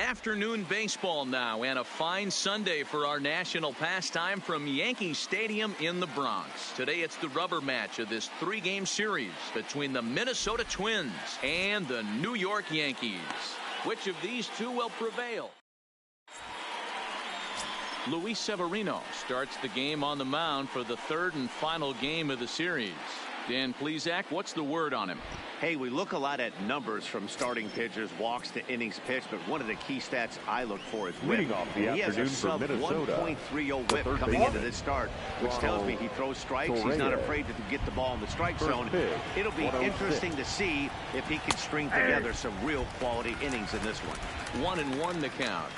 Afternoon baseball now, and a fine Sunday for our national pastime from Yankee Stadium in the Bronx. Today it's the rubber match of this three-game series between the Minnesota Twins and the New York Yankees. Which of these two will prevail? Luis Severino starts the game on the mound for the third and final game of the series. Dan Plesac, what's the word on him? Hey, we look a lot at numbers from starting pitchers, walks to innings pitched, but one of the key stats I look for is whip. Leading off the He has a afternoon for sub Minnesota, 1.30 whip coming into this start, which tells me he throws strikes. He's not afraid to get the ball in the strike zone. It'll be interesting to see if he can string together some real quality innings in this one. 1-1 to count.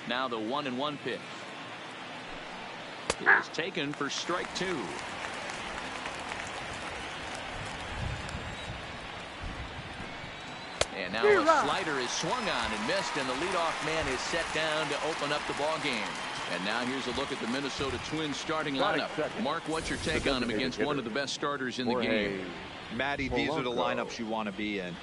Now the 1-1 pitch is taken for strike two. And now a slider is swung on and missed, and the leadoff man is set down to open up the ball game. And now here's a look at the Minnesota Twins starting lineup. Mark, what's your take on him against one of the best starters in the game? Matty, these are the lineups you want to be in.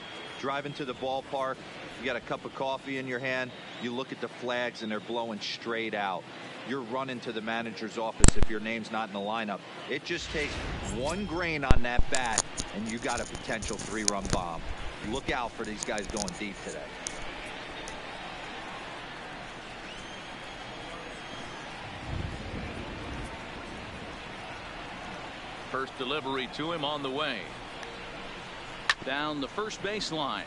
Driving to the ballpark, you got a cup of coffee in your hand, you look at the flags and they're blowing straight out. You're running to the manager's office if your name's not in the lineup. It just takes one grain on that bat and you got a potential three-run bomb. Look out for these guys going deep today. First delivery to him on the way. Down the first baseline.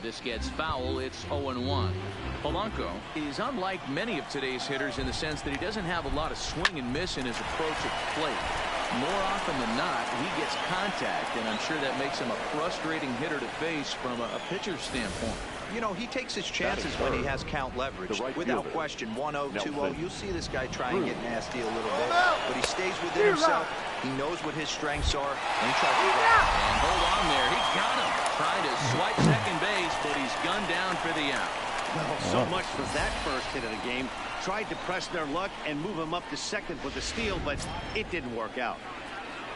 This gets foul. It's 0-1. Polanco is unlike many of today's hitters in the sense that he doesn't have a lot of swing and miss in his approach at the plate. More often than not, he gets contact, and I'm sure that makes him a frustrating hitter to face from a pitcher's standpoint. You know, he takes his chances when he has count leverage. Without question, 1-0, 2-0. You'll see this guy try and get nasty a little bit, but he stays within himself. He knows what his strengths are, and he tries to and hold on there. He got him. Trying to swipe second base, but he's gunned down for the out. Well, so much for that first hit of the game. Tried to press their luck and move him up to second with a steal, but it didn't work out.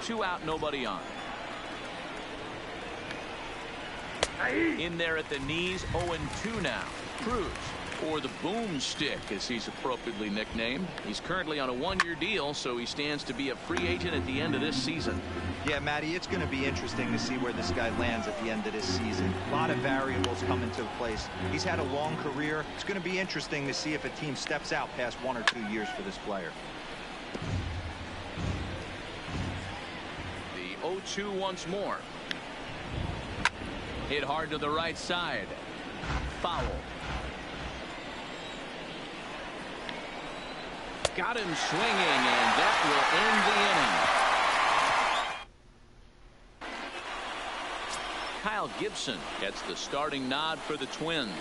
2 out, nobody on. In there at the knees, 0-2 now. Cruz, or the boomstick as he's appropriately nicknamed. He's currently on a one-year deal, so he stands to be a free agent at the end of this season. Yeah, Matty, it's going to be interesting to see where this guy lands at the end of this season. A lot of variables come into place. He's had a long career. It's going to be interesting to see if a team steps out past 1 or 2 years for this player. The 0-2 once more. Hit hard to the right side. Foul. Got him swinging, and that will end the inning. Kyle Gibson gets the starting nod for the Twins.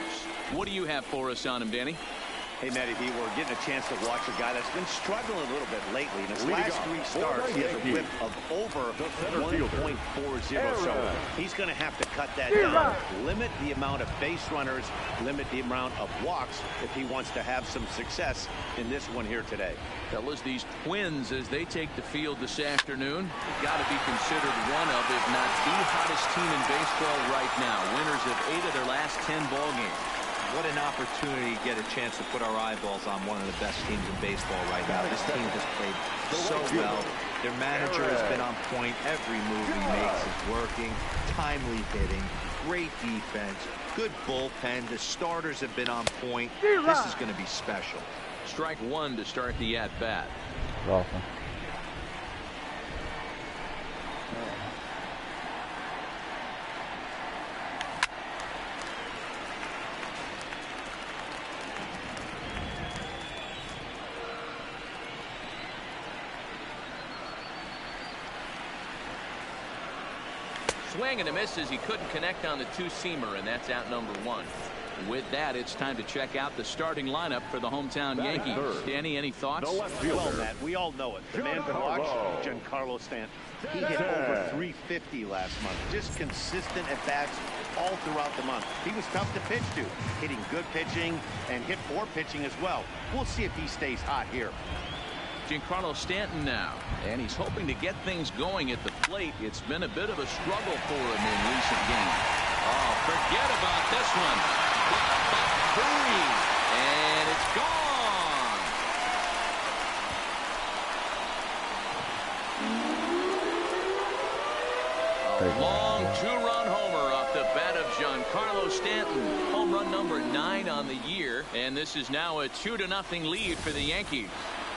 What do you have for us on him, Danny? Hey, Matty B, we're getting a chance to watch a guy that's been struggling a little bit lately. In his last 3 starts, he has a whip of over 1.40, so he's going to have to cut that down. Limit the amount of base runners, limit the amount of walks if he wants to have some success in this one here today. Fellas, these Twins, as they take the field this afternoon, got to be considered one of, if not the hottest team in baseball right now. Winners of 8 of their last 10 ball games. What an opportunity to get a chance to put our eyeballs on one of the best teams in baseball right now. This team has played so well. Their manager has been on point. Every move he makes is working. Timely hitting. Great defense. Good bullpen. The starters have been on point. This is going to be special. Strike one to start the at-bat. Awesome. Swing and a miss as he couldn't connect on the two-seamer, and that's out number 1. With that, it's time to check out the starting lineup for the hometown Yankees. Danny, any thoughts? Well, Matt, we all know it. The man to watch, Giancarlo Stanton. He hit over 350 last month. Just consistent at bats all throughout the month. He was tough to pitch to, hitting good pitching and hit 4 pitching as well. We'll see if he stays hot here. Giancarlo Stanton now, and he's hoping to get things going at the plate. It's been a bit of a struggle for him in recent games. Oh, forget about this one. And it's gone. A long two-run homer off the bat of Giancarlo Stanton. Home run number 9 on the year, and this is now a 2-0 lead for the Yankees.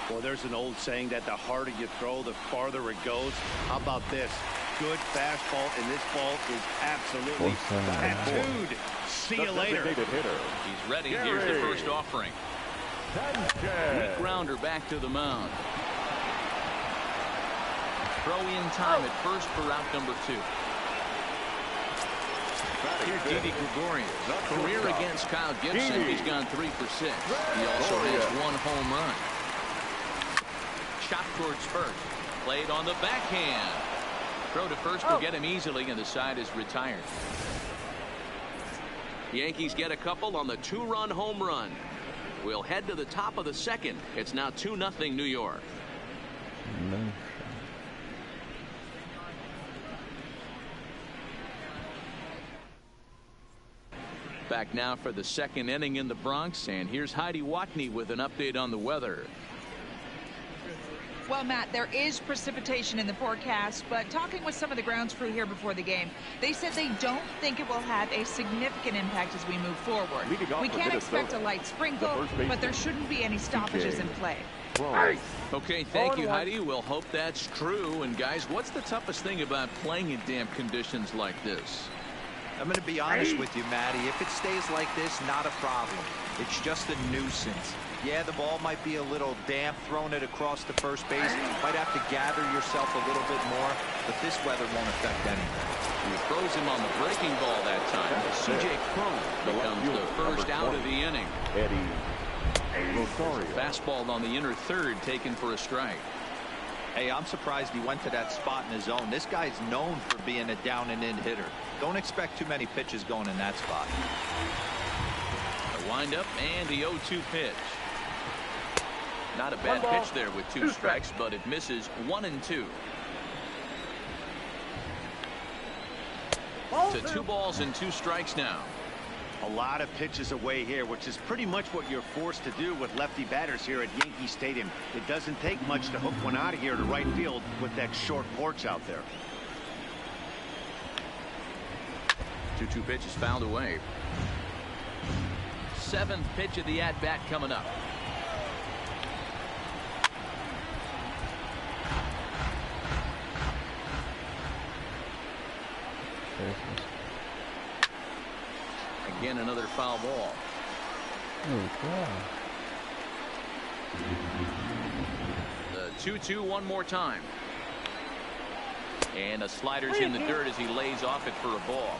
Well, there's an old saying that the harder you throw, the farther it goes. How about this? Good fastball, and this ball is absolutely tattooed. See you later. He's ready. Here's the first offering. Weak grounder back to the mound. Throw in time at first for out number 2. Here's Didi Gregorius. Career against Kyle Gibson. He's gone 3 for 6. He also has 1 home run. Shot towards first. Played on the backhand. Throw to first will get him easily, and the side is retired. The Yankees get a couple on the 2-run home run. We'll head to the top of the second. It's now 2-0 New York. Back now for the second inning in the Bronx, and here's Heidi Watney with an update on the weather. Well, Matt, there is precipitation in the forecast, but talking with some of the grounds crew here before the game, they said they don't think it will have a significant impact as we move forward. We can't expect a light sprinkle, but there shouldn't be any stoppages in play. Okay, thank you, Heidi. We'll hope that's true. And guys, what's the toughest thing about playing in damp conditions like this? I'm going to be honest with you, Matty. If it stays like this, not a problem. It's just a nuisance. Yeah, the ball might be a little damp, throwing it across the first base. Might have to gather yourself a little bit more, but this weather won't affect anything. He throws him on the breaking ball that time. C.J. Cron becomes the first out of the inning. Fastball on the inner third, taken for a strike. Hey, I'm surprised he went to that spot in his own. This guy's known for being a down-and-in hitter. Don't expect too many pitches going in that spot. A windup and the 0-2 pitch. Not a bad pitch there with 2 strikes, but it misses 1-2. To 2 balls and 2 strikes now. A lot of pitches away here, which is pretty much what you're forced to do with lefty batters here at Yankee Stadium. It doesn't take much to hook one out of here to right field with that short porch out there. 2-2 pitch is fouled away. 7th pitch of the at-bat coming up. Again, another foul ball. The 2-2 one more time. And a slider's in the dirt as he lays off it for a ball.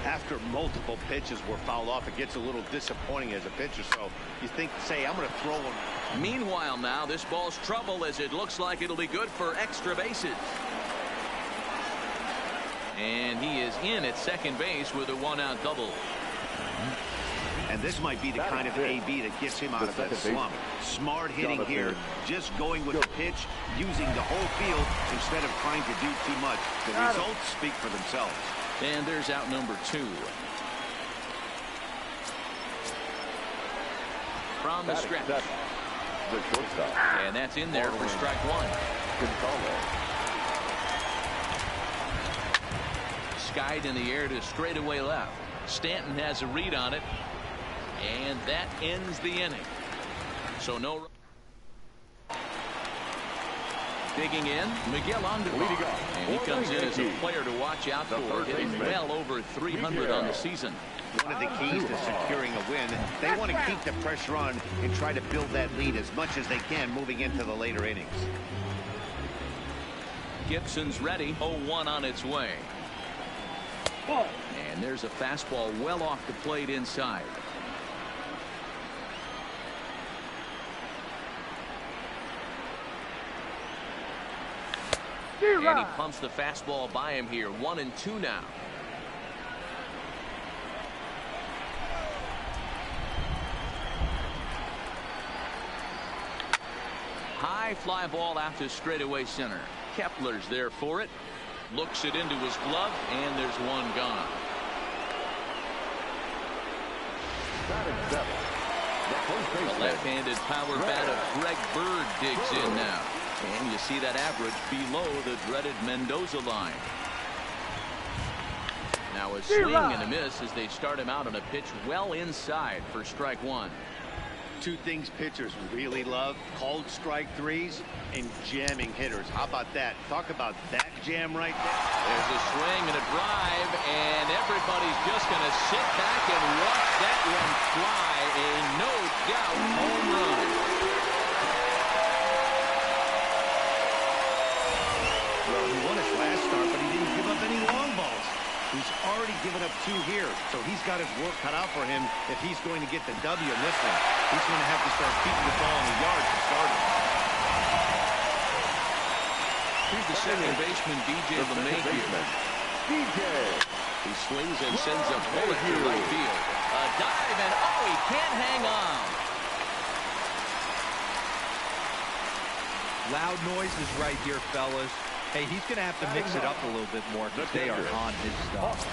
After multiple pitches were fouled off, it gets a little disappointing as a pitcher. So you think, say, I'm going to throw one. Meanwhile, now this ball's trouble as it looks like it'll be good for extra bases. And he is in at second base with a 1-out double. And this might be the kind of AB that gets him out of that slump. Smart hitting here, just going with the pitch, using the whole field instead of trying to do too much. The results speak for themselves. And there's out number 2. From the stretch. And that's in there for strike 1. Skied in the air to straightaway left. Stanton has a read on it. And that ends the inning. So no. Digging in, Miguel Andujar. And he comes in as a player to watch out for, hitting well over 300 on the season. One of the keys to securing a win. They want to keep the pressure on and try to build that lead as much as they can moving into the later innings. Gibson's ready. 0-1 on its way. And there's a fastball well off the plate inside. And he pumps the fastball by him here. 1-2 now. High high fly ball out to straightaway center. Kepler's there for it. Looks it into his glove, and there's one gone. The left-handed power bat of Greg Bird digs in now. And you see that average below the dreaded Mendoza line. Now a swing and a miss as they start him out on a pitch well inside for strike one. Two things pitchers really love: called strike threes and jamming hitters. How about that? Talk about that jam right there. There's a swing and a drive, and everybody's just going to sit back and watch that one fly. A no doubt home run. Well, he won his last start, but he didn't give up any long balls. He's already given up two here, so he's got his work cut out for him if he's going to get the W in this one. He's going to have to start keeping the ball in the yard to start it. Here's the second baseman, DJ LeMahieu. He swings and sends a bullet to right field. A dive, and oh, he can't hang on. Loud noises right here, fellas. Hey, he's going to have to mix it up a little bit more because they are on his stuff.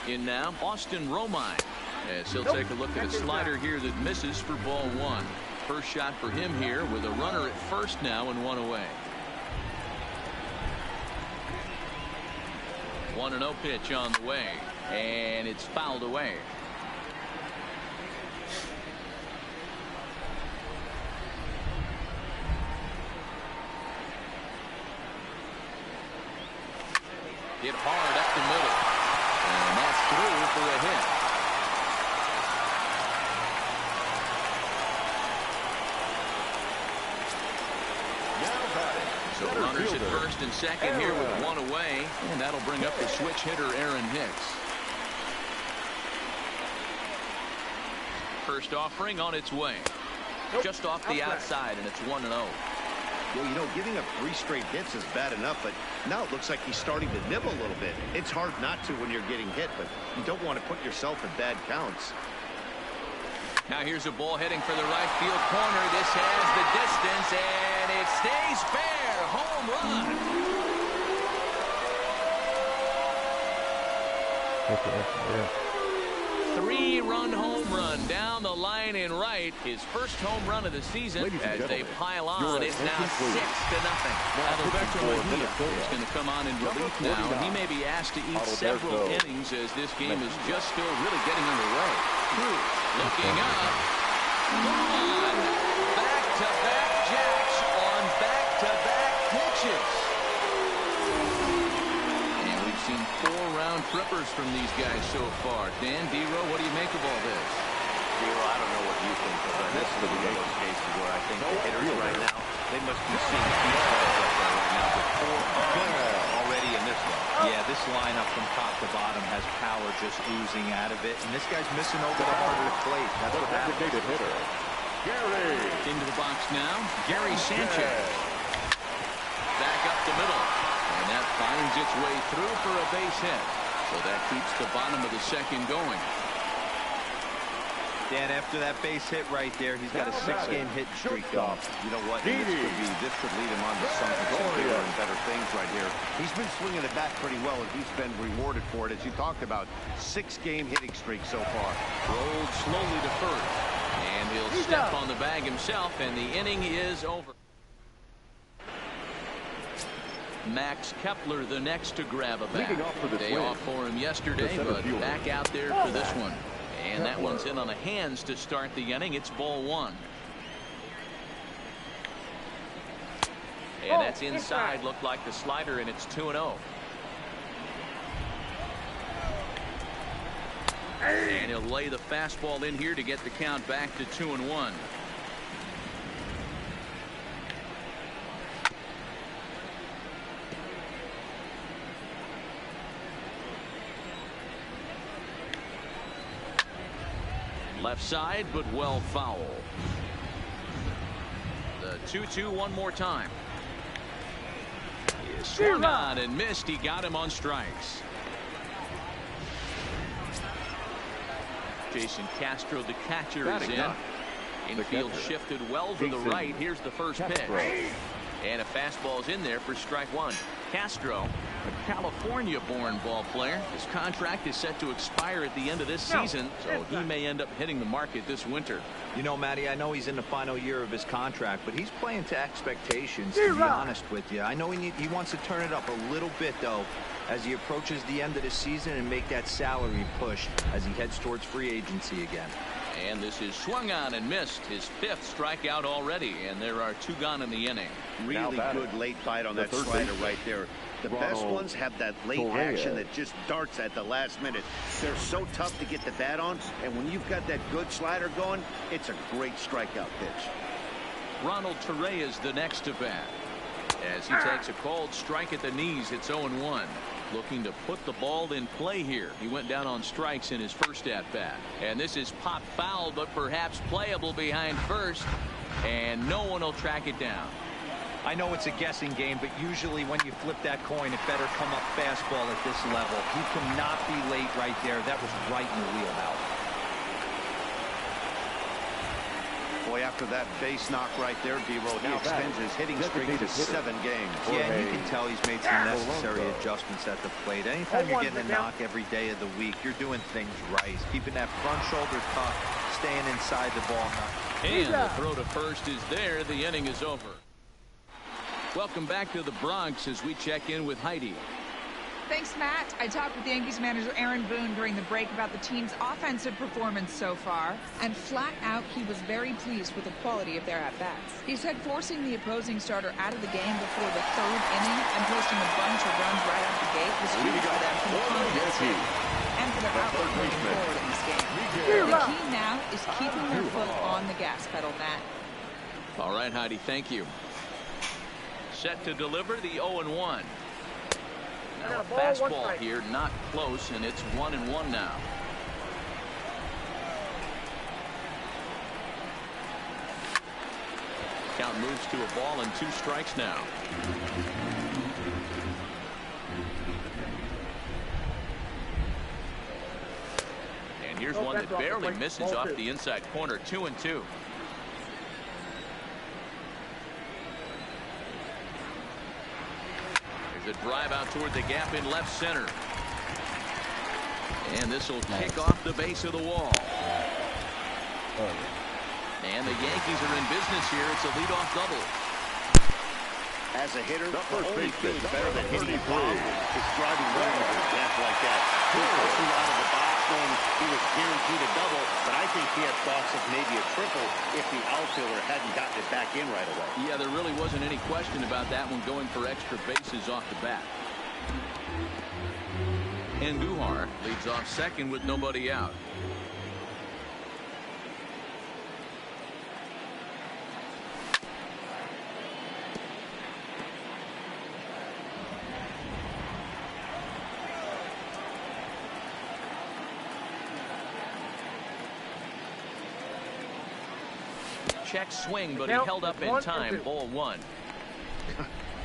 In now, Austin Romine. As he'll take a look at a slider here that misses for ball one. First shot for him here with a runner at first now and one away. 1-0 pitch on the way, and it's fouled away. Hit hard up the middle, and that's through for a hit. So runners at first and second here with one away, and that'll bring up the switch hitter Aaron Hicks. First offering on its way, just off the outside, and it's 1-0. Well, you know, giving up 3 straight hits is bad enough, but now it looks like he's starting to nibble a little bit. It's hard not to when you're getting hit, but you don't want to put yourself in bad counts. Now here's a ball heading for the right field corner. This has the distance, and it stays fair. Home run. Three-run home run down the line in right. His first home run of the season as they pile on. It's now 6-0. Alberto Mejia is going to come on in relief now, and he may be asked to eat several innings as this game is just still really getting underway. Looking up. On back-to-back jacks on back-to-back pitches. And we've seen 4 round trippers from these guys so far. Dan, D-Row, what do you make of all this? D-Row, I don't know what you think, but this is one of those cases where I think the hitters right now, they must be seeing baseball right now with 4 already in this one. Yeah, this lineup from top to bottom has power just oozing out of it, and this guy's missing over the heart of the plate. That's what happens. Into the box now, Gary Sanchez. Back up the middle, and that finds its way through for a base hit. So that keeps the bottom of the second going. Dan, after that base hit right there, he's got a 6-game hit streak going. You know what? This could lead him on to something bigger and better things right here. He's been swinging the bat pretty well, and he's been rewarded for it, as you talked about. 6-game hitting streak so far. Rolled slowly to first, and he'll step on the bag himself, and the inning is over. Max Kepler the next to grab a bat. Day off for him yesterday, but back out there for this one. And that one's in on the hands to start the inning. It's ball 1. And that's inside. Looked like the slider, and it's 2-0. And he'll lay the fastball in here to get the count back to 2-1. Left side, but well foul. The 2-2 one more time. He swung on and missed. He got him on strikes. Jason Castro, the catcher, is in. Infield shifted well to the right. Here's the first pitch. And a fastball's in there for strike one. Castro, a California-born ball player. His contract is set to expire at the end of this season, so he may end up hitting the market this winter. You know, Matty, I know he's in the final year of his contract, but he's playing to expectations, to be honest with you. I know he wants to turn it up a little bit, though, as he approaches the end of the season and make that salary push as he heads towards free agency again. And this is swung on and missed. His 5th strikeout already, and there are 2 gone in the inning. Really good late bite on that slider right there. The best ones have that late action that just darts at the last minute. They're so tough to get the bat on, and when you've got that good slider going, it's a great strikeout pitch. Ronald Torrey is the next to bat. As he takes a called strike at the knees, it's 0-1. Looking to put the ball in play here. He went down on strikes in his first at-bat. And this is pop foul, but perhaps playable behind first. And no one will track it down. I know it's a guessing game, but usually when you flip that coin, it better come up fastball at this level. He cannot be late right there. That was right in the wheelhouse. Boy, after that base knock right there, D-Roll, he extends his hitting streak to 7 games. Yeah, and you can tell he's made some necessary adjustments at the plate. Anytime you're getting a knock every day of the week, you're doing things right. Keeping that front shoulder tucked, staying inside the ball. And the throw to first is there. The inning is over. Welcome back to the Bronx as we check in with Heidi. Thanks, Matt. I talked with Yankees manager Aaron Boone during the break about the team's offensive performance so far, and flat out he was very pleased with the quality of their at-bats. He said forcing the opposing starter out of the game before the 3rd inning and posting a bunch of runs right out the gate was huge for them from the confidence and for their outlook moving forward in this game. The key now is keeping their foot on the gas pedal, Matt. All right, Heidi, thank you. Set to deliver the 0-1. Now a fastball here, not close, and it's 1-1 now. Count moves to a ball and 2 strikes now. And here's one that barely misses off the inside corner. 2-2. The drive out toward the gap in left center. And this will kick off the base of the wall. And the Yankees are in business here. It's a leadoff double. As a hitter, the only thing better than hitting a bomb is driving one into the gap like that. He was out of the box when he was guaranteed a double, but I think he had thoughts of maybe a triple if the outfielder hadn't gotten it back in right away. Yeah, there really wasn't any question about that one, going for extra bases off the bat. And Duhar leads off second with nobody out. Check swing, but he held up in time. Ball 1.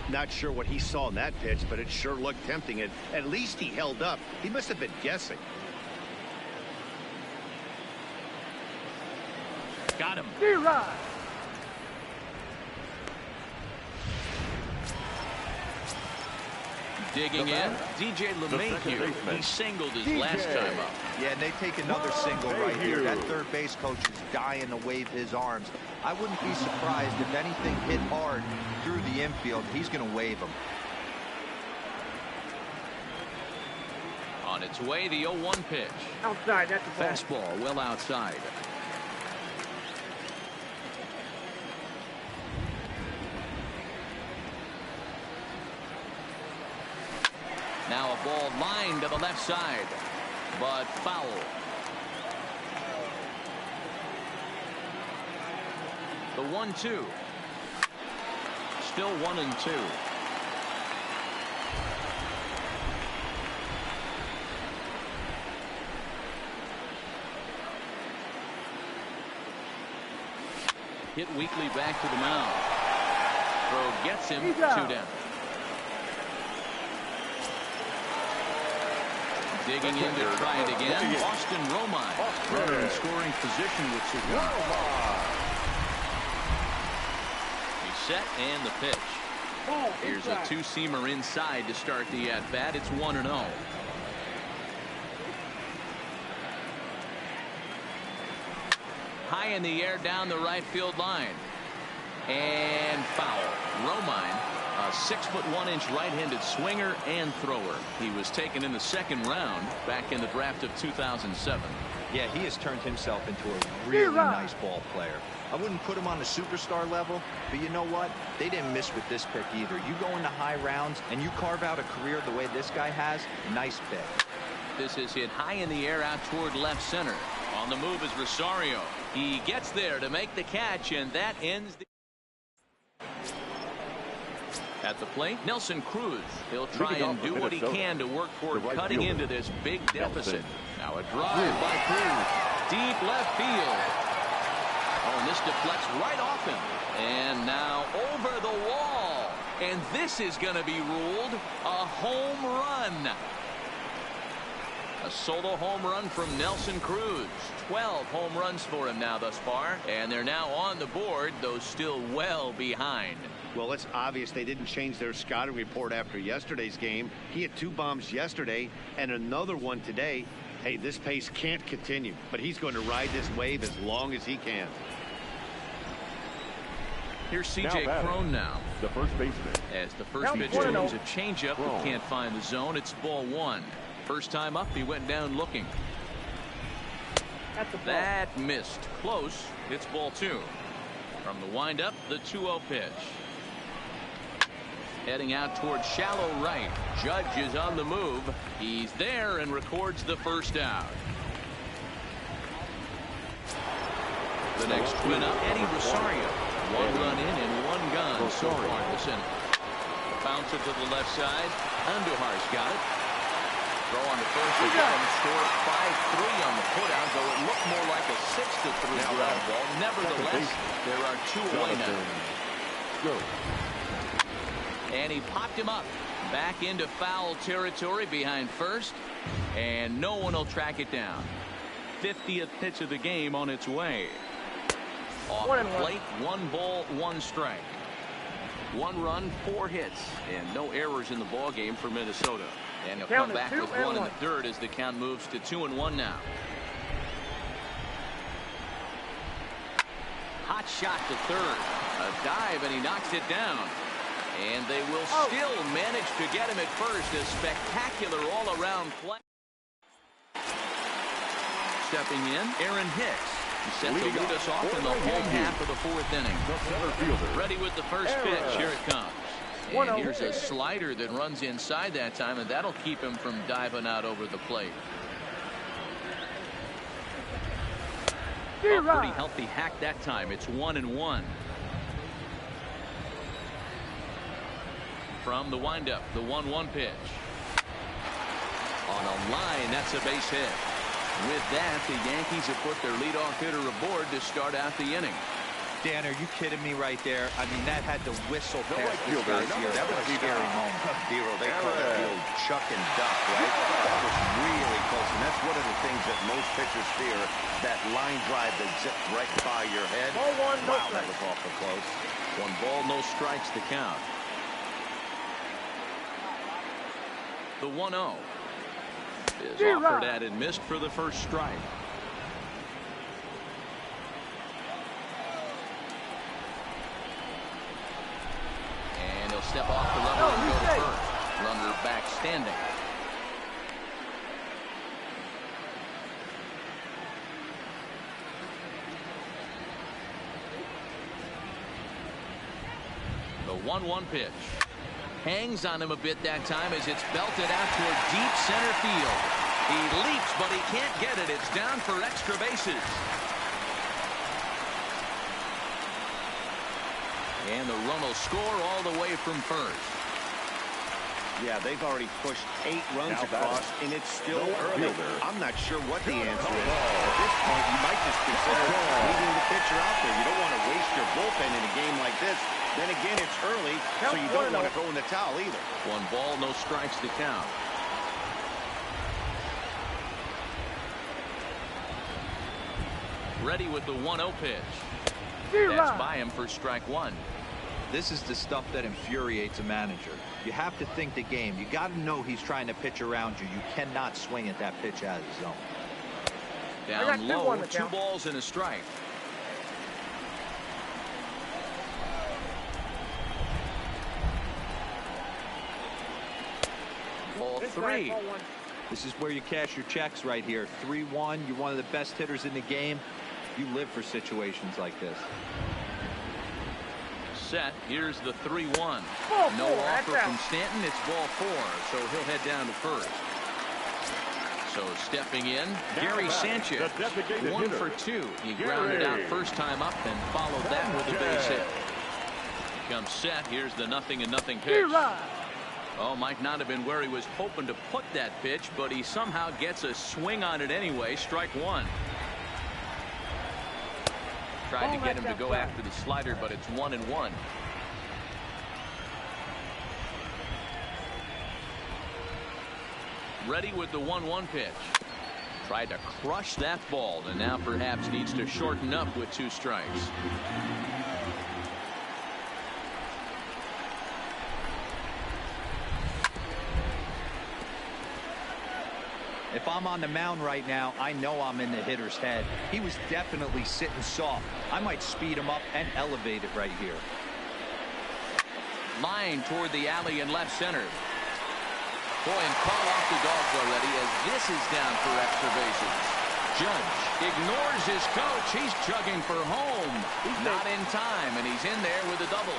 Not sure what he saw in that pitch, but it sure looked tempting. And at least he held up. He must have been guessing. Got him. Digging in, DJ LeMahieu. He singled his last time up. Yeah, and they take another single right here. That third base coach is dying to wave his arms. I wouldn't be surprised if anything hit hard through the infield. He's going to wave them. On its way, the 0-1 pitch. Outside, that's a ball. Fastball well outside. Now a ball lined to the left side, but foul. The 1-2. Still 1-2. Hit weakly back to the mound. Throw gets him 2 down. Digging in to try it again. Austin Romine. Runner in scoring position with Cigar. He's set and the pitch. Here's a two-seamer inside to start the at-bat. It's 1-0. High in the air down the right field line. And foul. Romine, a 6'1" right-handed swinger and thrower. He was taken in the second round back in the draft of 2007. Yeah, he has turned himself into a really nice ball player. I wouldn't put him on the superstar level, but you know what? They didn't miss with this pick either. You go into high rounds and you carve out a career the way this guy has, nice pick. This is hit high in the air out toward left center. On the move is Rosario. He gets there to make the catch, and that ends the... At the plate, Nelson Cruz. He'll try and do what he can to work toward cutting into this big deficit. Now a drive by Cruz. Deep left field. Oh, and this deflects right off him. And now over the wall. And this is going to be ruled a home run. A solo home run from Nelson Cruz. 12 home runs for him now thus far. And they're now on the board, though still well behind. Well, it's obvious they didn't change their scouting report after yesterday's game. He had 2 bombs yesterday and another one today. Hey, this pace can't continue, but he's going to ride this wave as long as he can. Here's C.J. Cron now. The first baseman. As the first pitch throws a changeup that can't find the zone. It's ball 1. First time up, he went down looking. That missed. Close. It's ball 2. From the windup, the 2-0 pitch. Heading out towards shallow right. Judge is on the move. He's there and records the first out. The next twin up, Eddie Rosario. 1 run in and 1 gone so far this inning. Bounce it to the left side. Andujar's got it. Throw on the first again. Score 5-3 on the putout, though it looked more like a 6-3 ground ball. Nevertheless, there are 2 away now. Go. And he popped him up back into foul territory behind first, and no one will track it down. 50th pitch of the game on its way. Off the plate, 1 ball, 1 strike. 1 run, 4 hits, and no errors in the ball game for Minnesota. And he'll come back with 1 in the third as the count moves to 2-1 now. Hot shot to third. A dive, and he knocks it down. And they will still manage to get him at first. A spectacular all-around play. Stepping in, Aaron Hicks. He's set to lead us off in the home half of the 4th inning. Ready with the first pitch. Here it comes. And here's a slider that runs inside that time, and that'll keep him from diving out over the plate. A pretty healthy hack that time. It's 1-1. From the windup, the 1-1 pitch. On a line, that's a base hit. With that, the Yankees have put their leadoff hitter aboard to start out the inning. Dan, are you kidding me right there? I mean, that had to whistle past these guys here. That was a scary moment. Zero, they call that the old chuck and duck, right? That was really close, and that's one of the things that most pitchers fear, that line drive that zipped right by your head. Wow, that was awful close. 1 ball, no strikes to count. The 1-0 is offered at and missed for the first strike. And he'll step off the level and go to first. Runner back standing. The 1-1 pitch. Hangs on him a bit that time as it's belted out toward deep center field. He leaps, but he can't get it. It's down for extra bases. And the run will score all the way from first. Yeah, they've already pushed 8 runs across, and it's still early. I'm not sure what the answer is. At this point, you might just consider leaving the pitcher out there. You don't want to waste your bullpen in a game like this. Then again, it's early, so you don't want to throw in the towel either. 1 ball, no strikes to count. Ready with the 1-0 pitch. That's by him for strike one. This is the stuff that infuriates a manager. You have to think the game. You got to know he's trying to pitch around you. You cannot swing at that pitch out of the zone. Down low, 2 balls and a strike. Ball 3. This is where you cash your checks right here. 3-1. You're one of the best hitters in the game. You live for situations like this. Set. Here's the 3-1. No offer from Stanton. It's ball 4, so he'll head down to first. So stepping in, Gary Sanchez. 1 for 2. He grounded out first time up and followed that with a base hit. Comes Set. Here's the 0-0 pitch. Oh, might not have been where he was hoping to put that pitch, but he somehow gets a swing on it anyway. Strike one. Tried to get him to go after the slider, but it's 1-1. Ready with the 1-1 pitch. Tried to crush that ball, and now perhaps needs to shorten up with 2 strikes. If I'm on the mound right now, I know I'm in the hitter's head. He was definitely sitting soft. I might speed him up and elevate it right here. Line toward the alley in left center. Boy, and call off the dogs already as this is down for extra bases. Judge ignores his coach. He's chugging for home. Not in time, and he's in there with a double.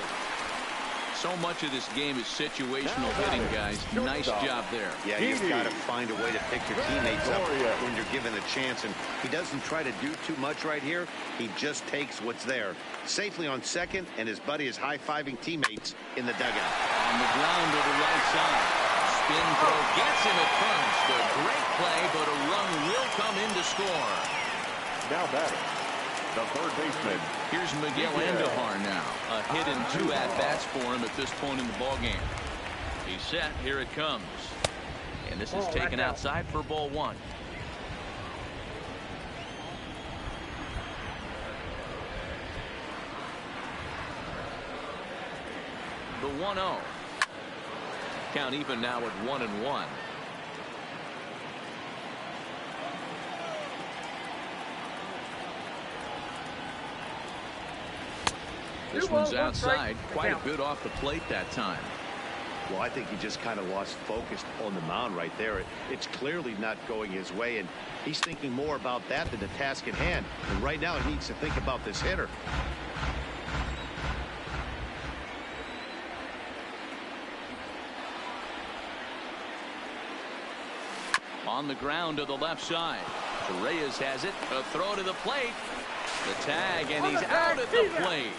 So much of this game is situational hitting, guys. Nice job there. Yeah, you've got to find a way to pick your teammates up when you're given a chance. And he doesn't try to do too much right here. He just takes what's there. Safely on second, and his buddy is high-fiving teammates in the dugout. On the ground to the right side. Spin throw gets him at first. A great play, but a run will come in to score. Now batting, the third baseman. Here's Miguel Andujar now. A hit and 2 at-bats for him at this point in the ballgame. He's set. Here it comes. And this is taken outside for ball 1. The 1-0. Count even now at 1-1. This one's outside. Quite a bit off the plate that time. Well, I think he just kind of lost focus on the mound right there. It's clearly not going his way, and he's thinking more about that than the task at hand. And right now he needs to think about this hitter. On the ground to the left side. Reyes has it. A throw to the plate. The tag, and he's out at the plate.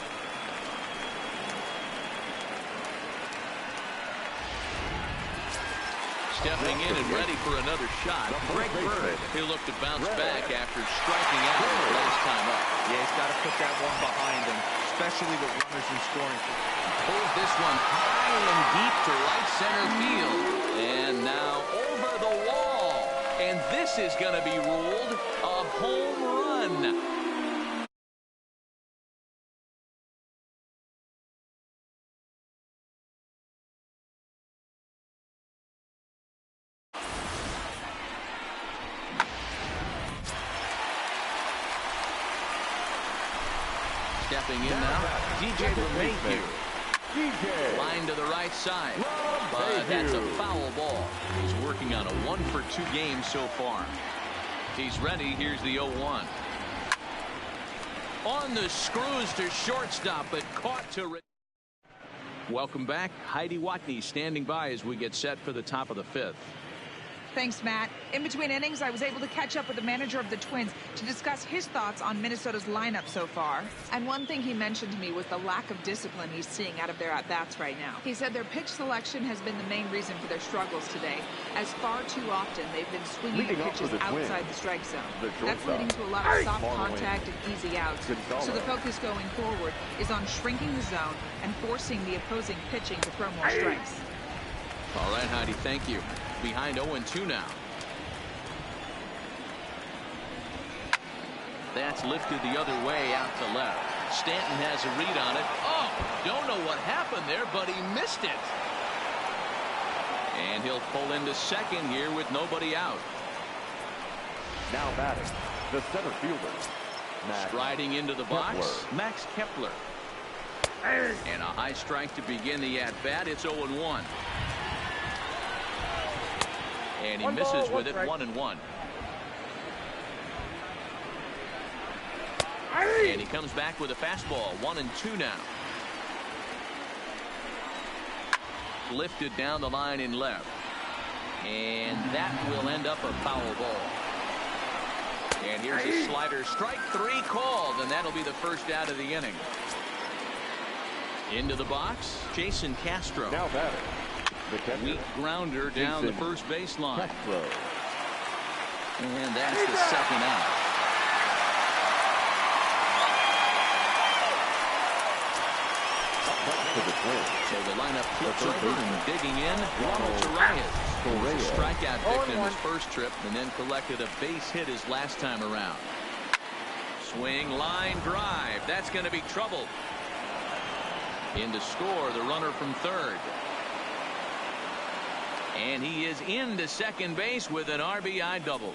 Stepping in and ready for another shot. Greg Bird. He'll look to bounce back after striking out last time up. Yeah, he's got to put that one behind him, especially with runners in scoring. Pulls this one high and deep to right center field. And now over the wall. And this is going to be ruled a home run. Stepping in now, DJ LeMahieu. Line to the right side, but that's a foul ball. He's working on a 1 for 2 game so far. He's ready. Here's the 0-1. On the screws to shortstop, but caught to. Welcome back. Heidi Watney standing by as we get set for the top of the 5th. Thanks, Matt. In between innings, I was able to catch up with the manager of the Twins to discuss his thoughts on Minnesota's lineup so far. And one thing he mentioned to me was the lack of discipline he's seeing out of their at-bats right now. He said their pitch selection has been the main reason for their struggles today, as far too often they've been swinging at pitches outside the strike zone. That's leading to a lot of soft contact and easy outs. So the focus going forward is on shrinking the zone and forcing the opposing pitching to throw more strikes. All right, Heidi, thank you. Behind 0-2 now. That's lifted the other way out to left. Stanton has a read on it. Oh, don't know what happened there, but he missed it. And he'll pull into second here with nobody out. Now batting, the center fielder. Striding into the box, Max Kepler. And a high strike to begin the at-bat. It's 0-1. And he misses with it, 1-1. And he comes back with a fastball, 1-2 now. Lifted down the line in left. And that will end up a foul ball. And here's a slider. Strike 3 called, and that'll be the first out of the inning. Into the box, Jason Castro. Now batting, the catcher. Weak grounder down Jason the first baseline. Castro. And that's the second out. So the lineup flips over and digging in. Ronald Torreyes. Strikeout victim his first trip and then collected a base hit his last time around. Swing, line drive. That's going to be trouble. In to score, the runner from third. And he is into second base with an RBI double.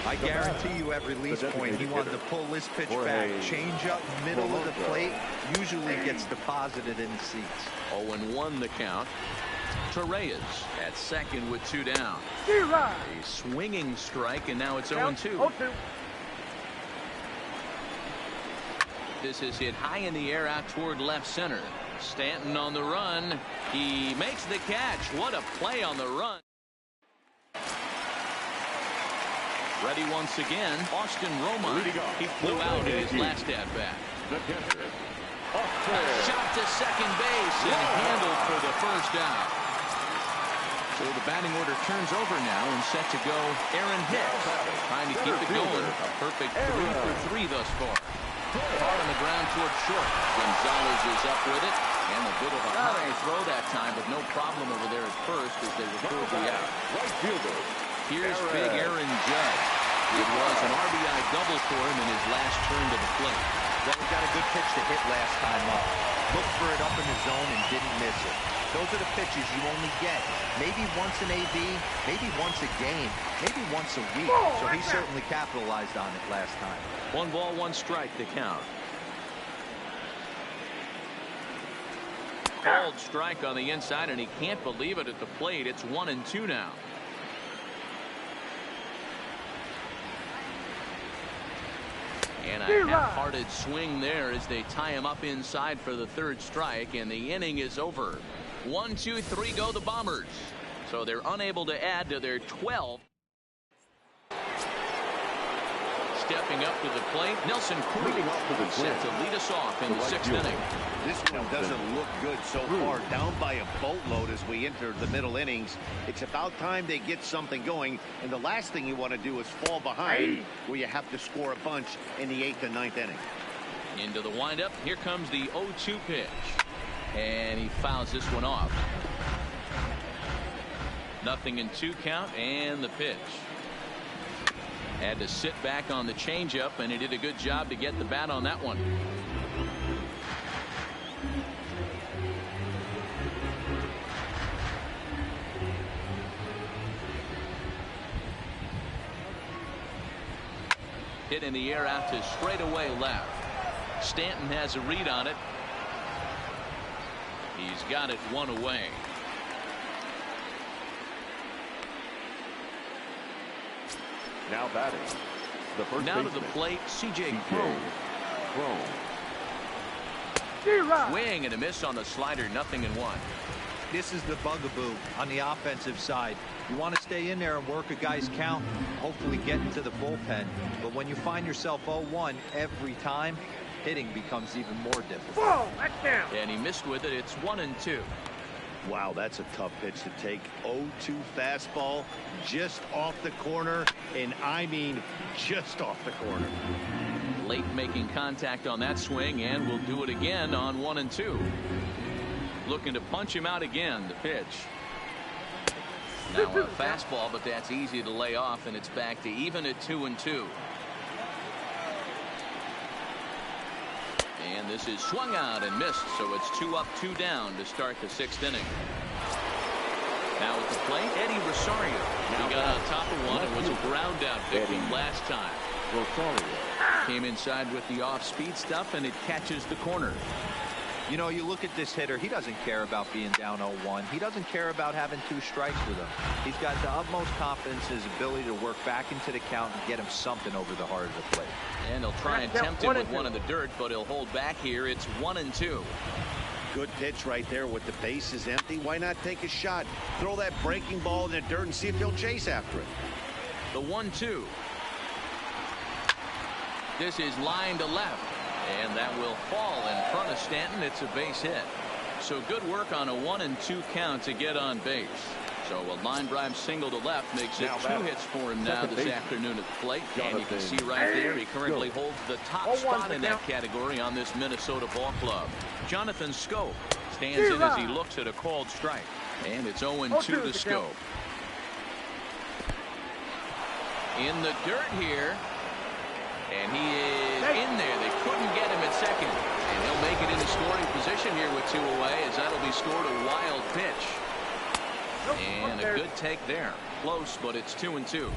I guarantee you at release point he wanted to pull this pitch back. Change up middle of the plate. Usually gets deposited in the seats. 0-1 the count. Torreyes at second with 2 down. A swinging strike, and now it's 0-2. This is hit high in the air out toward left center. Stanton on the run. He makes the catch. What a play on the run. Ready once again, Austin Romine. He flew out in his last at-bat. A shot to second base and handled for the first out. So the batting order turns over now and set to go Aaron Hicks. Trying to keep it going. A perfect 3 for 3 thus far. Hard on the ground toward short. Gonzalez is up with it. And a bit of a high throw that time, but no problem over there at first as they record the out. Right fielder. Here's big Aaron Judge. It was an RBI double for him in his last turn to the plate. Well, he got a good pitch to hit last time up. Looked for it up in the zone and didn't miss it. Those are the pitches you only get maybe once an AB, maybe once a game, maybe once a week. So he certainly capitalized on it last time. 1 ball, 1 strike to count. Called strike on the inside, and he can't believe it at the plate. It's 1-2 now. And a half-hearted swing there as they tie him up inside for the 3rd strike, and the inning is over. 1, 2, 3 go the Bombers. So they're unable to add to their 12. Stepping up to the plate, Nelson Cruz set to lead us off in the 6th inning. This one doesn't look good so far. Down by a boatload as we enter the middle innings. It's about time they get something going, and the last thing you want to do is fall behind where you have to score a bunch in the 8th and 9th inning. Into the windup. Here comes the 0-2 pitch. And he fouls this one off. 0-2 count, and the pitch. Had to sit back on the changeup, and he did a good job to get the bat on that one. Hit in the air out to straightaway left. Stanton has a read on it. He's got it 1 away. Now batting, the first Now baseman. to the plate, C.J. Cron. Swing and a miss on the slider, 0-1. This is the bugaboo on the offensive side. You want to stay in there and work a guy's count, hopefully get into the bullpen. But when you find yourself 0-1 every time, hitting becomes even more difficult. And he missed with it. It's 1-2. Wow, that's a tough pitch to take. 0-2 fastball just off the corner, and I mean just off the corner. Late making contact on that swing, and will do it again on 1-2. Looking to punch him out again. The pitch. Now a fastball, but that's easy to lay off, and it's back to even at 2-2. And this is swung out and missed, so it's 2 up, 2 down to start the 6th inning. Now at the plate, Eddie Rosario. He got on top of one and was a ground out victim last time. Rosario came inside with the off-speed stuff, and it catches the corner. You know, you look at this hitter, he doesn't care about being down 0-1. He doesn't care about having 2 strikes with him. He's got the utmost confidence in his ability to work back into the count and get him something over the heart of the plate. And he'll try and tempt him with one in the dirt, but he'll hold back here. It's 1-2. Good pitch right there with the bases empty. Why not take a shot? Throw that breaking ball in the dirt and see if he'll chase after it. The 1-2. This is line to left, and that will fall in front of Stanton. It's a base hit. So good work on a 1-2 count to get on base. So a line drive single to left makes it 2 hits for him now this afternoon at the plate. And you can see right there he currently holds the top spot in that category on this Minnesota ball club. Jonathan Schoop stands in as he looks at a called strike. And it's 0-2 to Schoop. In the dirt here. And he is in there. They couldn't get him at second. And he'll make it into scoring position here with 2 away, as that'll be scored a wild pitch. And a good take there. Close, but it's 2-2.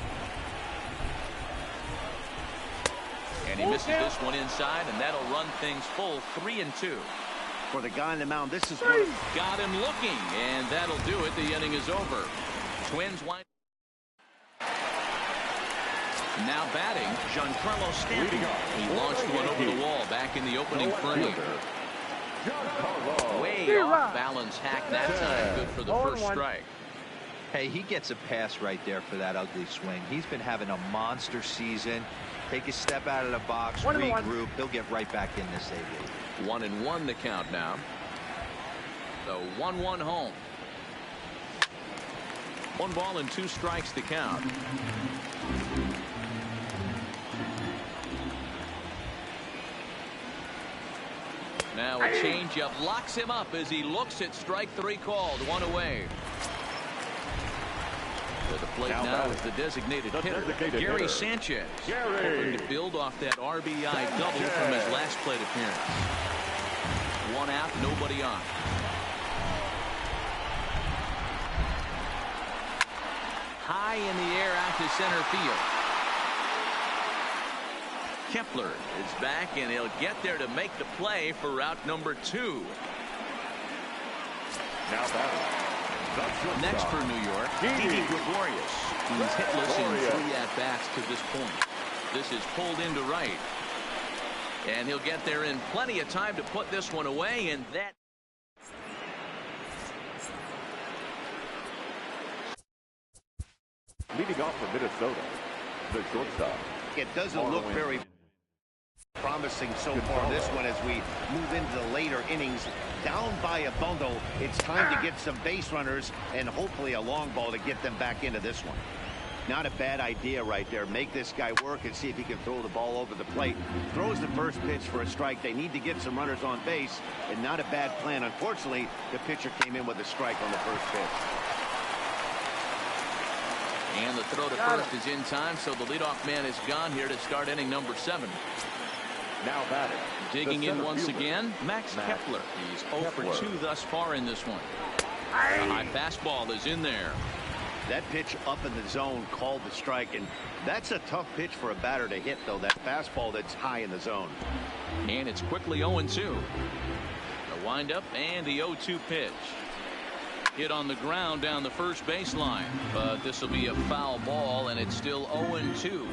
And he misses this one inside, and that'll run things full 3-2. For the guy on the mound, this is got him looking, and that'll do it. The inning is over. Twins wind. Now batting, Giancarlo Stanton. He launched one over the wall back in the opening frame. Way off balance hack that time. Good for the first strike. Hey, he gets a pass right there for that ugly swing. He's been having a monster season. Take a step out of the box, regroup. He'll get right back in this AV. 1-1 the count now. The 1-1 home. 1 ball and 2 strikes to count. Now a changeup locks him up as he looks at strike 3 called. 1 away. To the plate now is the designated hitter, Gary Sanchez. Hoping to build off that RBI double from his last plate appearance. 1 out, nobody on. High in the air out to center field. Kepler is back, and he'll get there to make the play for route number 2. Now batting. Next for New York, Didi Gregorius. He's hitless in 3 at-bats to this point. This is pulled into right. And he'll get there in plenty of time to put this one away, and that... Leading off for Minnesota, the shortstop. It doesn't look very promising so far this one as we move into the later innings. Down by a bundle, it's time to get some base runners and hopefully a long ball to get them back into this one. Not a bad idea right there. Make this guy work and see if he can throw the ball over the plate. Throws the first pitch for a strike. They need to get some runners on base, and not a bad plan. Unfortunately, the pitcher came in with a strike on the first pitch. And the throw to first is in time, so the leadoff man is gone here to start inning number 7. Now batting. Digging in once again, Max Kepler. He's 0 for 2 thus far in this one. The high fastball is in there. That pitch up in the zone called the strike, and that's a tough pitch for a batter to hit, though. That fastball that's high in the zone. And it's quickly 0-2. The windup and the 0-2 pitch. Hit on the ground down the first baseline, but this will be a foul ball, and it's still 0-2.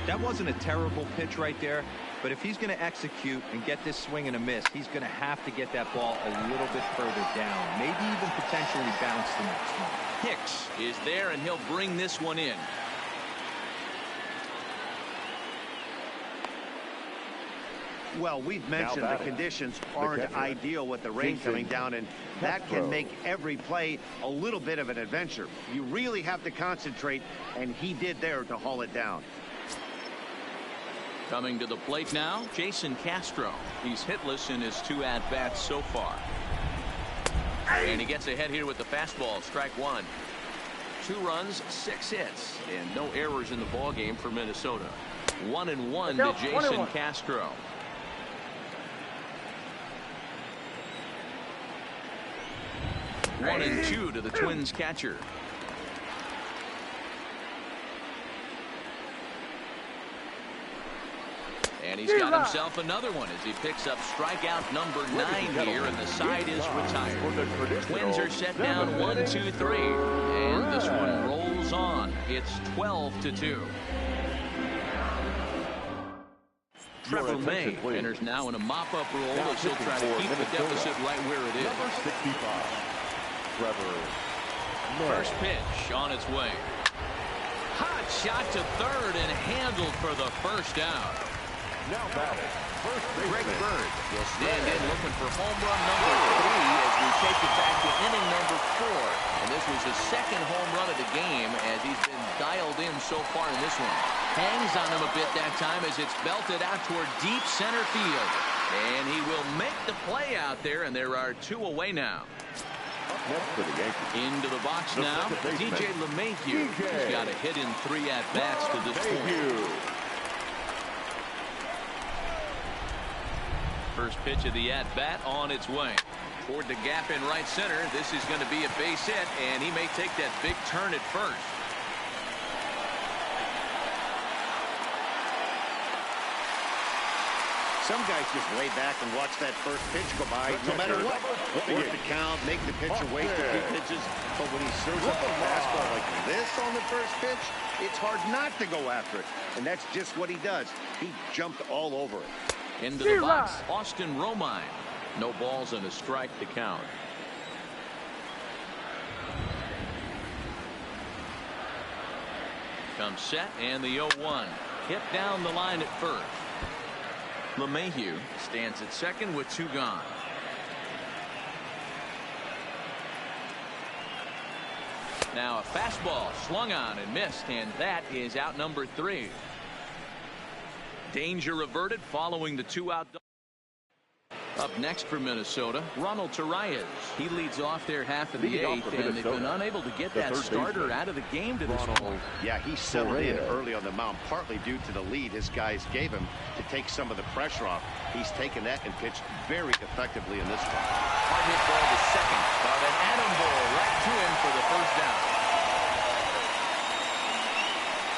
That wasn't a terrible pitch right there, but if he's going to execute and get this swing and a miss, he's going to have to get that ball a little bit further down, maybe even potentially bounce the next one. Hicks is there, and he'll bring this one in. Well, we've mentioned the conditions aren't ideal with the rain coming down, and that can make every play a little bit of an adventure. You really have to concentrate, and he did there to haul it down. Coming to the plate now, Jason Castro. He's hitless in his 2 at-bats so far. And he gets ahead here with the fastball, strike 1. 2 runs, 6 hits, and no errors in the ballgame for Minnesota. 1-1 to Jason Castro. 1-2 to the Twins catcher. And he's got himself another one as he picks up strikeout number 9 here, and the side is retired. Twins are set down 1-2-3, and this one rolls on. It's 12-2. Trevor May enters now in a mop-up role as he'll try to keep the deficit right where it is. Number 65, Trevor May. First pitch on its way. Hot shot to third and handled for the first out. Now batting, first baseman Greg Bird will stand in looking for home run number 3 as we take it back to inning number 4. And this was his second home run of the game as he's been dialed in so far in this one. Hangs on him a bit that time as it's belted out toward deep center field. And he will make the play out there, and there are 2 away now. Up next for the Yankees. Into the box now, DJ LeMahieu. He's got a hit in 3 at-bats to this point. First pitch of the at-bat on its way. Toward the gap in right center. This is going to be a base hit, and he may take that big turn at first. Some guys just lay back and watch that first pitch go by, no matter what. Work the count, make the pitcher waste a few pitches. But when he serves up a fastball like this on the first pitch, it's hard not to go after it. And that's just what he does. He jumped all over it. Into the box, Austin Romine. No balls and a strike to count. Comes set, and the 0-1. Hit down the line at first. LeMahieu stands at second with 2 gone. Now a fastball swung on and missed, and that is out number 3. Danger averted following the 2-out. Up next for Minnesota, Ronald Torreyes. He leads off their half of the 8th, and they've been unable to get that starter out of the game to this point. Yeah, he settled in early on the mound, partly due to the lead his guys gave him to take some of the pressure off. He's taken that and pitched very effectively in this one. Hard hit ball to second, but an atom ball right to him for the first down.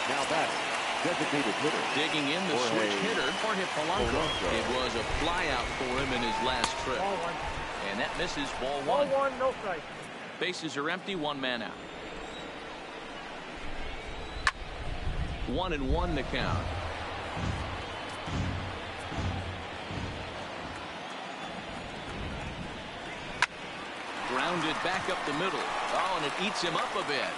Now batting, designated hitter. Digging in the switch hitter, Jorge Polanco. It was a flyout for him in his last trip. And that misses ball 1. Ball 1, no strike. Bases are empty, 1 man out. 1-1 to count. Grounded back up the middle. Oh, and it eats him up a bit.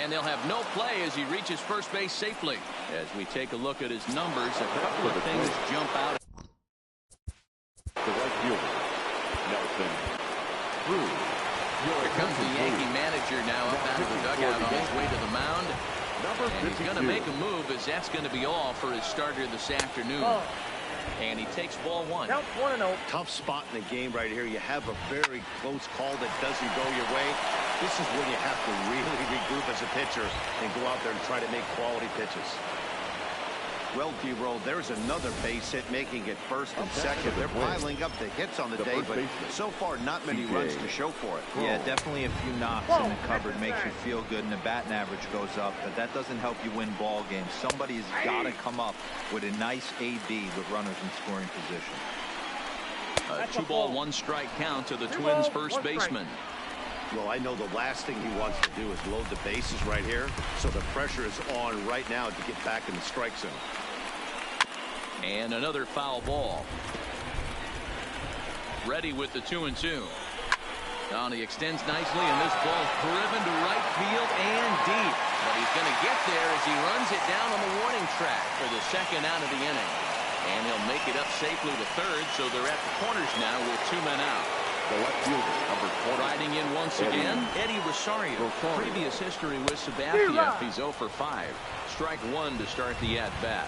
And they'll have no play as he reaches first base safely. As we take a look at his numbers, a couple of things jump out. The right fielder, Nelson Cruz. Here comes the Yankee manager now up out of the dugout on his way to the mound. And he's going to make a move, as that's going to be all for his starter this afternoon. And he takes ball 1. Count 1-0. Tough spot in the game right here. You have a very close call that doesn't go your way. This is when you have to really regroup as a pitcher and go out there and try to make quality pitches. Well, D-Roll, there's another base hit, making it first and second. They're piling up the hits on the day, but so far not many runs to show for it. Yeah, definitely a few knocks in the cupboard makes you feel good, and the batting average goes up, but that doesn't help you win ball games. Somebody's got to come up with a nice AB with runners in scoring position. A 2-ball, 1-strike count to the Twins' first baseman. Well, I know the last thing he wants to do is load the bases right here, so the pressure is on right now to get back in the strike zone. And another foul ball. Ready with the 2-2. Now he extends nicely, and this ball driven to right field and deep. But he's going to get there as he runs it down on the warning track for the second out of the inning. And he'll make it up safely to third, so they're at the corners now with 2 men out. The left fielder, number 20. Riding in once again, Eddie Rosario. Previous history with Sabathia. He's 0 for 5. Strike 1 to start the at-bat.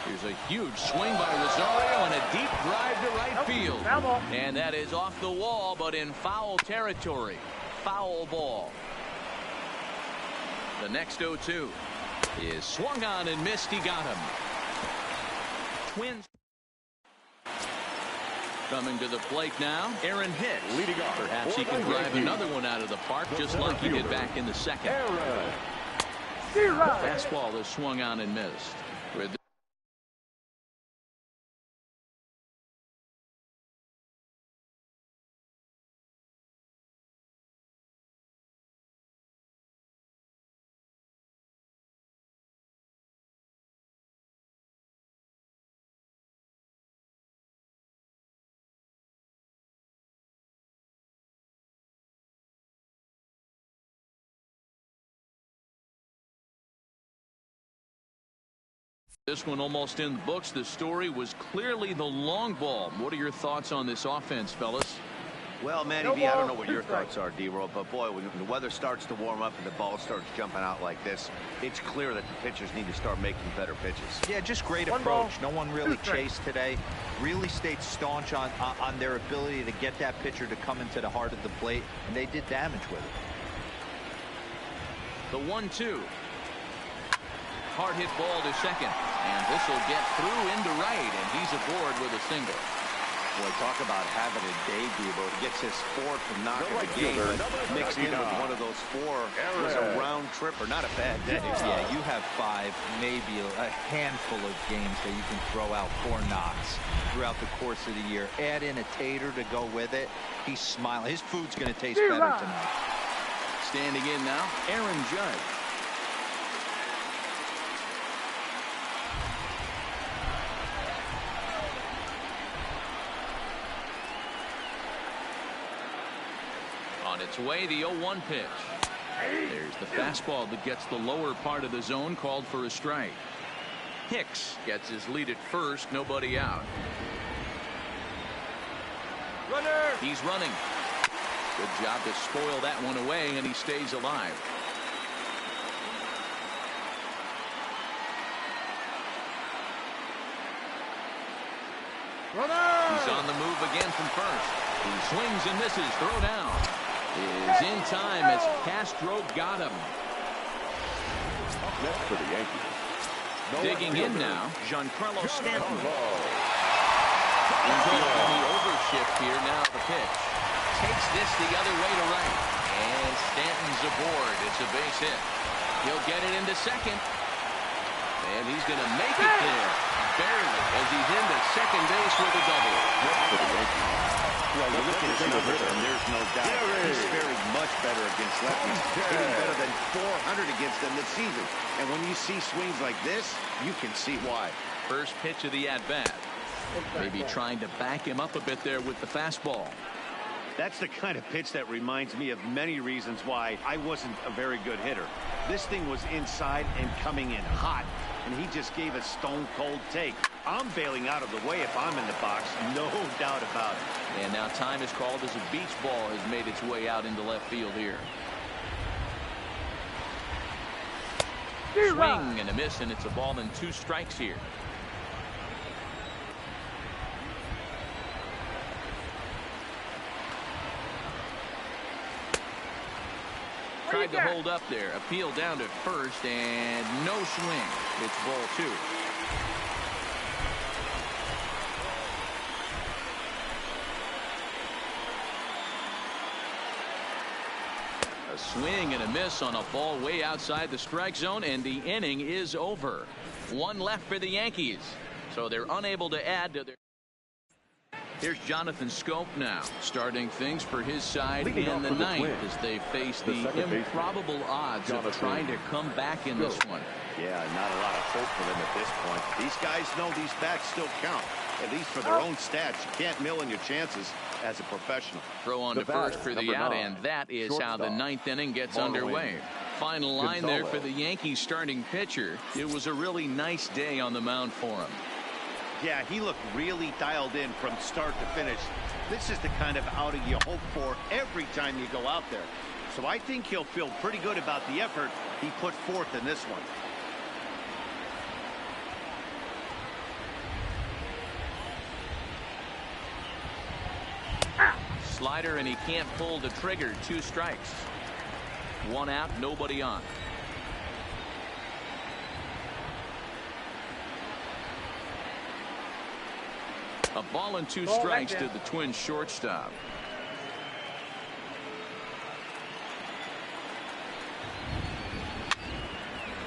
Here's a huge swing by Rosario and a deep drive to right field. And that is off the wall, but in foul territory. Foul ball. The next 0-2 is swung on and missed. He got him. Twins. Coming to the plate now, Aaron Hicks. Leading off. Perhaps he can drive another one out of the park, just like he did back in the second. The fastball is swung on and missed. With this one almost in the books. The story was clearly the long ball. What are your thoughts on this offense, fellas? Well, Manny V, I don't know what your thoughts are, D-Roll, but boy, when the weather starts to warm up and the ball starts jumping out like this, it's clear that the pitchers need to start making better pitches. Yeah, just great approach. No one really chased today. Really stayed staunch on their ability to get that pitcher to come into the heart of the plate, and they did damage with it. The 1-2. Hard hit ball to second, and this will get through into right, and he's aboard with a single. Boy, talk about having a day, Debo. He gets his fourth knock of the game, but mixed in with one of those four was a round trip, or not a bad day. Yeah, you have 5, maybe a handful of games that you can throw out 4 knocks throughout the course of the year. Add in a tater to go with it. He's smiling. His food's going to taste better tonight. Standing in now, Aaron Judge. On its way, the 0-1 pitch. There's the fastball that gets the lower part of the zone, called for a strike. Hicks gets his lead at first, nobody out. Runner. He's running. Good job to spoil that one away, and he stays alive. Runner. He's on the move again from first. He swings and misses. Throw down is in time as Castro got him. Next for the Yankees. Digging in now, Giancarlo Stanton. Involved in the overshift here. Now the pitch takes this the other way to right, and Stanton's aboard. It's a base hit. He'll get it into second, and he's going to make it there barely as he's into second base with a double. For the Yankees. Well, you look at his numbers, and there's no doubt he's faring much better against lefties, hitting better than 400 against them this season. And when you see swings like this, you can see why. First pitch of the at-bat. Maybe trying to back him up a bit there with the fastball. That's the kind of pitch that reminds me of many reasons why I wasn't a very good hitter. This thing was inside and coming in hot, and he just gave a stone-cold take. I'm bailing out of the way if I'm in the box, no doubt about it. And now time is called as a beach ball has made its way out into left field here. Swing and a miss, and it's a ball and 2 strikes here. Tried to hold up there. Appeal down to first, and no swing. It's ball 2. A swing and a miss on a ball way outside the strike zone, and the inning is over. 1 left for the Yankees, so they're unable to add to their. Here's Jonathan Scope now, starting things for his side in the 9th as they face the improbable odds of trying to come back in this one. Yeah, not a lot of hope for them at this point. These guys know these bats still count, at least for their own stats. You can't mill in your chances as a professional. Throw on to first for the out, and that is how the 9th inning gets underway. Final line there for the Yankees starting pitcher. It was a really nice day on the mound for him. Yeah, he looked really dialed in from start to finish. This is the kind of outing you hope for every time you go out there. So I think he'll feel pretty good about the effort he put forth in this one. Slider, and he can't pull the trigger. 2 strikes. 1 out, nobody on. A ball and 2 strikes to the Twins shortstop.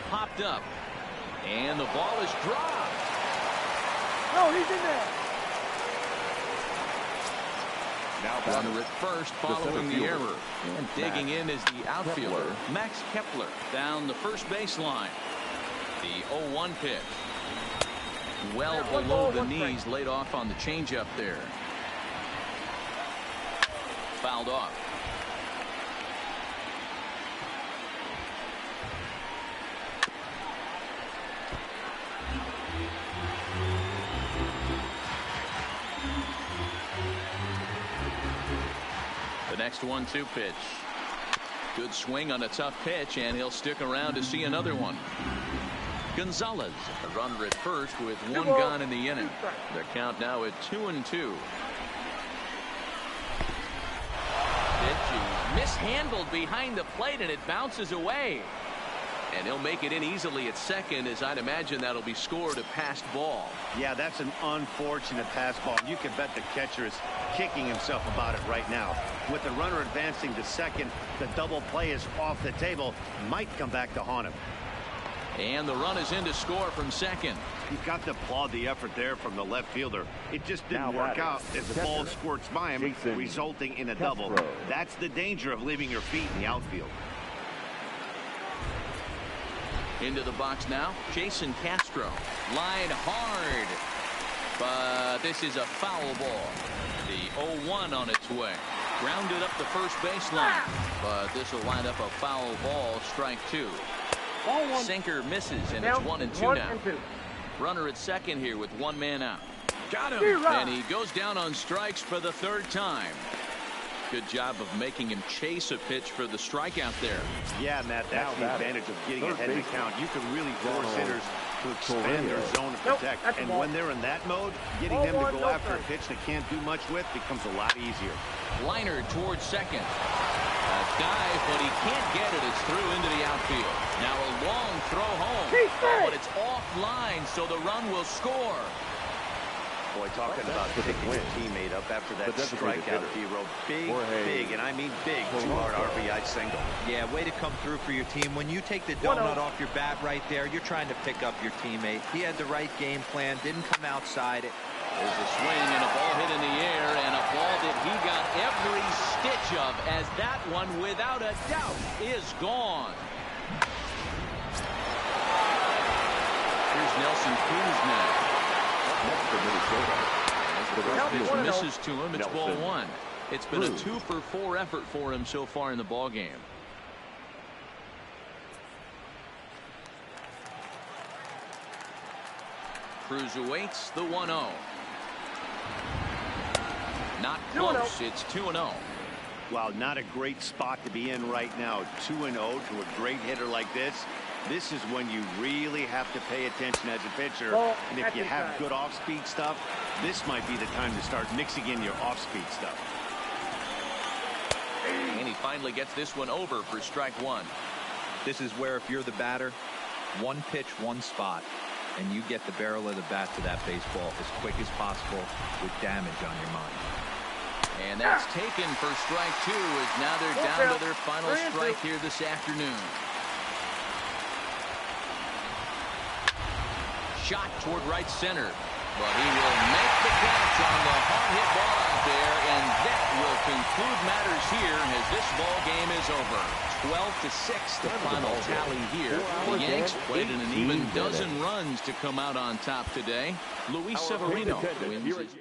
Popped up. And the ball is dropped. No, he's in there. Now Runner at first following the error. And digging in is the outfielder, Max Kepler, down the first baseline. The 0-1 pitch. Well below the knees, laid off on the changeup there. Fouled off. The next 1-2 pitch. Good swing on a tough pitch, and he'll stick around to see another one. Gonzalez, a runner at first with 1 gone in the inning. The count now at 2-2. Pitch is mishandled behind the plate, and it bounces away. And he'll make it in easily at second, as I'd imagine that'll be scored a passed ball. Yeah, that's an unfortunate pass ball. You can bet the catcher is kicking himself about it right now. With the runner advancing to second, the double play is off the table. Might come back to haunt him. And the run is in to score from second. You've got to applaud the effort there from the left fielder. It just didn't work out as the ball squirts by him, resulting in a double. That's the danger of leaving your feet in the outfield. Into the box now, Jason Castro. Line hard. But this is a foul ball. The 0-1 on its way. Grounded up the first baseline. But this will line up a foul ball, strike 2. Sinker misses, and it's 1-2 now. Runner at second here with 1 man out. Got him. And he goes down on strikes for the 3rd time. Good job of making him chase a pitch for the strikeout there. Yeah, Matt, that's the advantage of getting ahead in the count. You can really force hitters to expand their zone of protect. And when they're in that mode, getting them to go after a pitch they can't do much with becomes a lot easier. Liner towards second. A dive, but he can't get it. It's through into the outfield. Now a long throw home. But it's offline, so the run will score. Boy, talking about picking your teammate up after that strikeout, Hero. Big, and I mean big, 2-hard RBI single. Yeah, way to come through for your team. When you take the donut off your bat right there, you're trying to pick up your teammate. He had the right game plan, didn't come outside it. There's a swing and a ball hit in the air, and a ball that he got every stitch of, as that one, without a doubt, is gone. Here's Nelson Cruz now. This misses to him. It's ball 1. It's been a 2-for-4 effort for him so far in the ball game. Cruz awaits the 1-0. Not close. It's 2-0. Wow, not a great spot to be in right now. 2-0 to a great hitter like this. This is when you really have to pay attention as a pitcher. And if you have good off-speed stuff, this might be the time to start mixing in your off-speed stuff. And he finally gets this one over for strike 1. This is where, if you're the batter, 1 pitch, 1 spot, and you get the barrel of the bat to that baseball as quick as possible with damage on your mind. And that's taken for strike 2, as now they're down to their final strike here this afternoon. Shot toward right center, but he will make the catch on the hard hit ball out there, and that will conclude matters here as this ball game is over. 12-6 the final tally here. The Yanks played in an even dozen runs to come out on top today. Luis Severino wins his